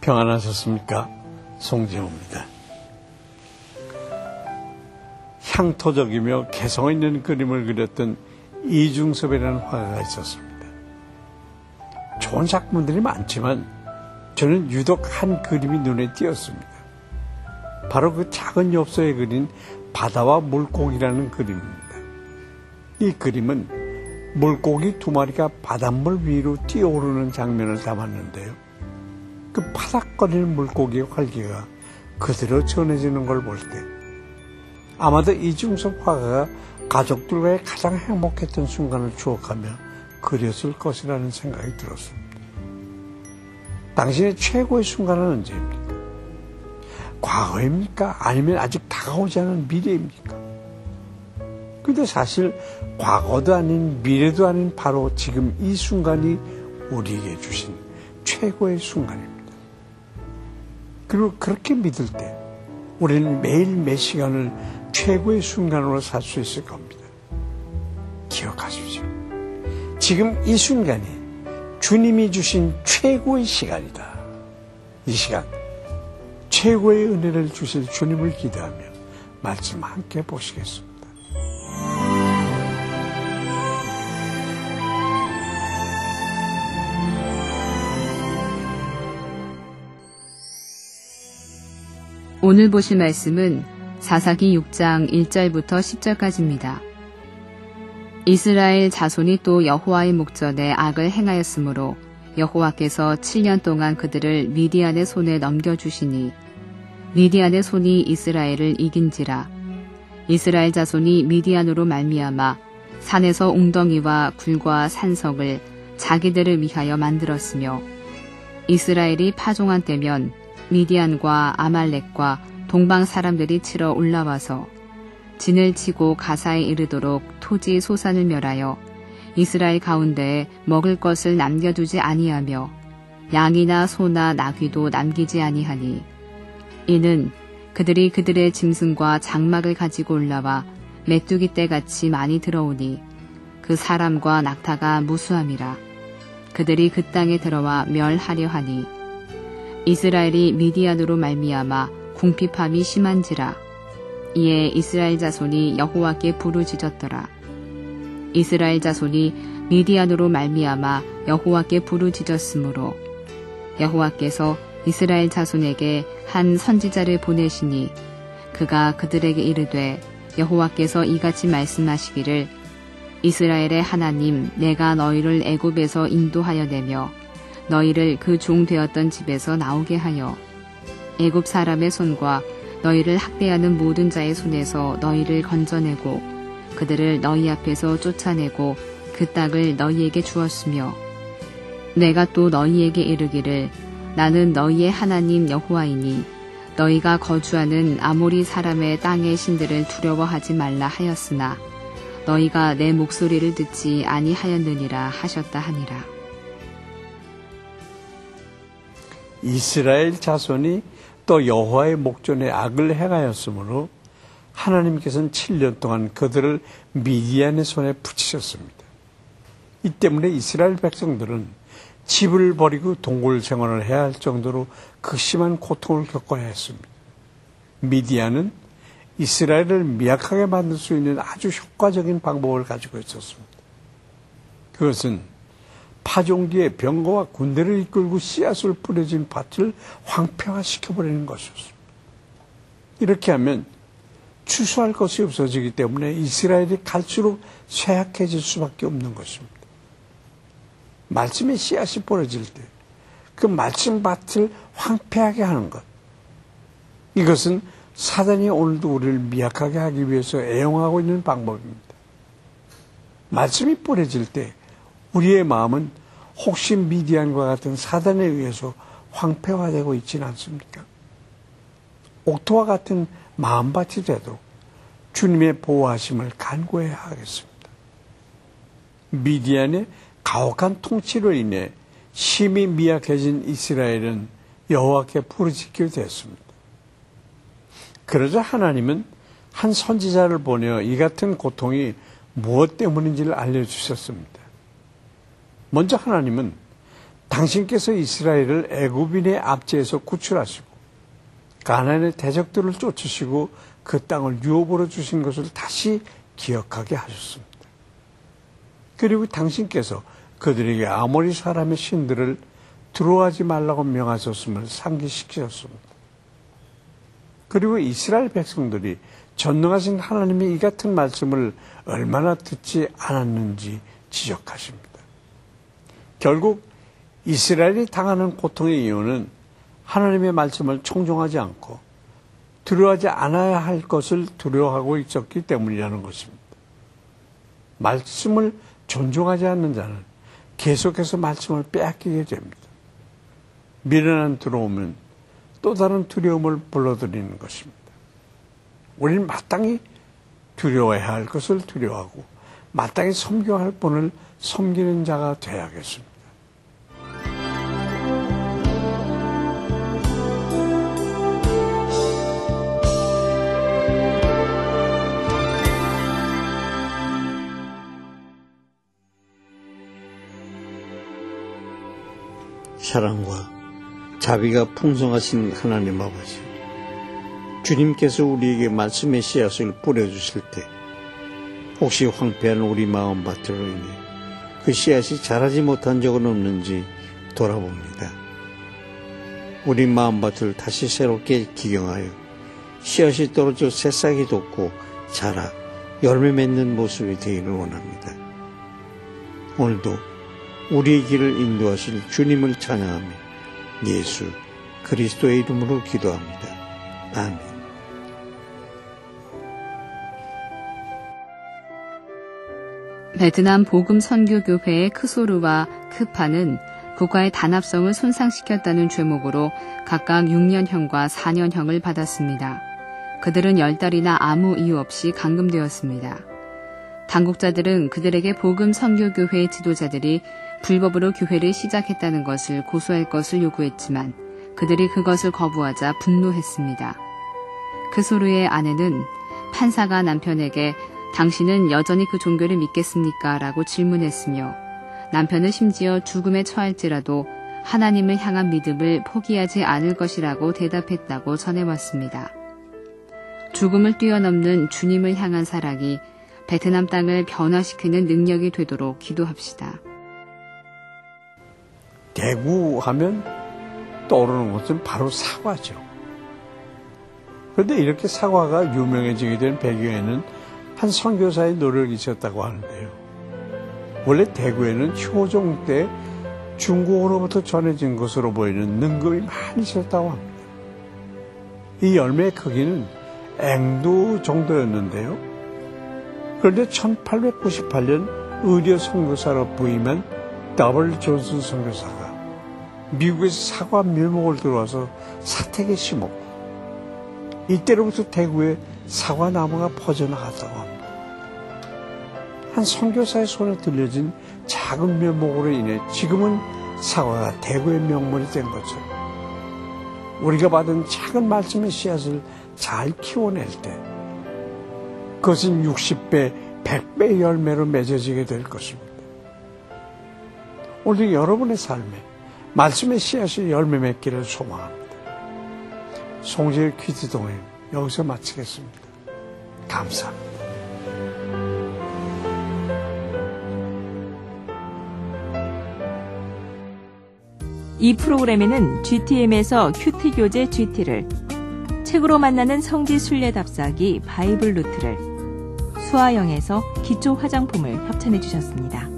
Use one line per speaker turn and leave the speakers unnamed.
평안하셨습니까? 송재호입니다. 향토적이며 개성 있는 그림을 그렸던 이중섭이라는 화가가 있었습니다. 좋은 작품들이 많지만 저는 유독 한 그림이 눈에 띄었습니다. 바로 그 작은 엽서에 그린 바다와 물고기라는 그림입니다. 이 그림은 물고기 두 마리가 바닷물 위로 뛰어오르는 장면을 담았는데요. 그 파닥거리는 물고기의 활기가 그대로 전해지는 걸 볼 때 아마도 이중섭 화가가 가족들과의 가장 행복했던 순간을 추억하며 그렸을 것이라는 생각이 들었습니다. 당신의 최고의 순간은 언제입니까? 과거입니까? 아니면 아직 다가오지 않은 미래입니까? 근데 사실 과거도 아닌 미래도 아닌 바로 지금 이 순간이 우리에게 주신 최고의 순간입니다. 그리고 그렇게 믿을 때 우리는 매일 매 시간을 최고의 순간으로 살 수 있을 겁니다. 기억하십시오. 지금 이 순간이 주님이 주신 최고의 시간이다. 이 시간 최고의 은혜를 주실 주님을 기대하며 말씀 함께 보시겠습니다.
오늘 보실 말씀은 사사기 6장 1절부터 10절까지입니다. 이스라엘 자손이 또 여호와의 목전에 악을 행하였으므로 여호와께서 7년 동안 그들을 미디안의 손에 넘겨주시니 미디안의 손이 이스라엘을 이긴지라. 이스라엘 자손이 미디안으로 말미암아 산에서 웅덩이와 굴과 산석을 자기들을 위하여 만들었으며 이스라엘이 파종한 때면 미디안과 아말렉과 동방 사람들이 치러 올라와서 진을 치고 가사에 이르도록 토지 소산을 멸하여 이스라엘 가운데에 먹을 것을 남겨두지 아니하며 양이나 소나 나귀도 남기지 아니하니 이는 그들이 그들의 짐승과 장막을 가지고 올라와 메뚜기 떼같이 많이 들어오니 그 사람과 낙타가 무수함이라. 그들이 그 땅에 들어와 멸하려 하니 이스라엘이 미디안으로 말미암아 궁핍함이 심한지라. 이에 이스라엘 자손이 여호와께 부르짖었더라. 이스라엘 자손이 미디안으로 말미암아 여호와께 부르짖었으므로 여호와께서 이스라엘 자손에게 한 선지자를 보내시니 그가 그들에게 이르되 여호와께서 이같이 말씀하시기를 이스라엘의 하나님 내가 너희를 애굽에서 인도하여 내며 너희를 그 종 되었던 집에서 나오게 하여 애굽 사람의 손과 너희를 학대하는 모든 자의 손에서 너희를 건져내고 그들을 너희 앞에서 쫓아내고 그 땅을 너희에게 주었으며 내가 또 너희에게 이르기를 나는 너희의 하나님 여호와이니 너희가 거주하는 아모리 사람의 땅의 신들을 두려워하지 말라 하였으나 너희가 내 목소리를 듣지 아니하였느니라 하셨다 하니라.
이스라엘 자손이 또 여호와의 목전에 악을 행하였으므로 하나님께서는 7년 동안 그들을 미디안의 손에 붙이셨습니다. 이 때문에 이스라엘 백성들은 집을 버리고 동굴 생활을 해야 할 정도로 극심한 고통을 겪어야 했습니다. 미디안은 이스라엘을 미약하게 만들 수 있는 아주 효과적인 방법을 가지고 있었습니다. 그것은 파종 뒤에 병거와 군대를 이끌고 씨앗을 뿌려진 밭을 황폐화시켜버리는 것이었습니다. 이렇게 하면 추수할 것이 없어지기 때문에 이스라엘이 갈수록 쇠약해질 수밖에 없는 것입니다. 말씀의 씨앗이 뿌려질 때 그 말씀 밭을 황폐하게 하는 것, 이것은 사단이 오늘도 우리를 미약하게 하기 위해서 애용하고 있는 방법입니다. 말씀이 뿌려질 때 우리의 마음은 혹시 미디안과 같은 사단에 의해서 황폐화되고 있지는 않습니까? 옥토와 같은 마음밭이 되도록 주님의 보호하심을 간구해야 하겠습니다. 미디안의 가혹한 통치로 인해 심히 미약해진 이스라엘은 여호와께 부르짖게 됐습니다. 그러자 하나님은 한 선지자를 보내어 이 같은 고통이 무엇 때문인지를 알려주셨습니다. 먼저 하나님은 당신께서 이스라엘을 애굽인의 압제에서 구출하시고 가나안의 대적들을 쫓으시고 그 땅을 유업으로 주신 것을 다시 기억하게 하셨습니다. 그리고 당신께서 그들에게 아모리 사람의 신들을 들어오지 말라고 명하셨음을 상기시키셨습니다. 그리고 이스라엘 백성들이 전능하신 하나님의 이 같은 말씀을 얼마나 듣지 않았는지 지적하십니다. 결국 이스라엘이 당하는 고통의 이유는 하나님의 말씀을 청종하지 않고 두려워하지 않아야 할 것을 두려워하고 있었기 때문이라는 것입니다. 말씀을 존중하지 않는 자는 계속해서 말씀을 빼앗기게 됩니다. 미련한 두려움은 또 다른 두려움을 불러들이는 것입니다. 우리는 마땅히 두려워해야 할 것을 두려워하고 마땅히 섬겨야 할 분을 섬기는 자가 되어야겠습니다.
사랑과 자비가 풍성하신 하나님 아버지, 주님께서 우리에게 말씀의 씨앗을 뿌려주실 때 혹시 황폐한 우리 마음밭으로 인해 그 씨앗이 자라지 못한 적은 없는지 돌아봅니다. 우리 마음밭을 다시 새롭게 기경하여 씨앗이 떨어져 새싹이 돋고 자라 열매 맺는 모습이 되기를 원합니다. 오늘도 우리의 길을 인도하실 주님을 찬양하며 예수 그리스도의 이름으로 기도합니다. 아멘.
베트남 복음 선교교회의 크소르와 크파는 국가의 단합성을 손상시켰다는 죄목으로 각각 6년형과 4년형을 받았습니다. 그들은 10달이나 아무 이유 없이 감금되었습니다. 당국자들은 그들에게 복음 선교교회의 지도자들이 불법으로 교회를 시작했다는 것을 고소할 것을 요구했지만 그들이 그것을 거부하자 분노했습니다. 크소르의 아내는 판사가 남편에게 당신은 여전히 그 종교를 믿겠습니까? 라고 질문했으며 남편은 심지어 죽음에 처할지라도 하나님을 향한 믿음을 포기하지 않을 것이라고 대답했다고 전해왔습니다. 죽음을 뛰어넘는 주님을 향한 사랑이 베트남 땅을 변화시키는 능력이 되도록 기도합시다.
대구 하면 떠오르는 것은 바로 사과죠. 그런데 이렇게 사과가 유명해지게 된 배경에는 한 선교사의 노력이 있었다고 하는데요. 원래 대구에는 효종 때 중국으로부터 전해진 것으로 보이는 능금이 많이 있었다고 합니다. 이 열매의 크기는 앵두 정도였는데요. 그런데 1898년 의료 선교사로 부임한 더블 존슨 선교사가 미국에서 사과 묘목을 들어와서 사택에 심었고 이때로부터 대구에 사과나무가 퍼져나갔다고 합니다. 한 선교사의 손에 들려진 작은 묘목으로 인해 지금은 사과가 대구의 명물이 된 것처럼 우리가 받은 작은 말씀의 씨앗을 잘 키워낼 때 그것은 60배, 100배 열매로 맺어지게 될 것입니다. 오늘 여러분의 삶에 말씀의 씨앗이 열매 맺기를 소망합니다. 송지의 퀴즈 동행 여기서 마치겠습니다. 감사합니다.
이 프로그램에는 GTM에서 큐티 교재 GT를, 책으로 만나는 성지 순례 답사기 바이블 루트를, 수아영에서 기초 화장품을 협찬해 주셨습니다.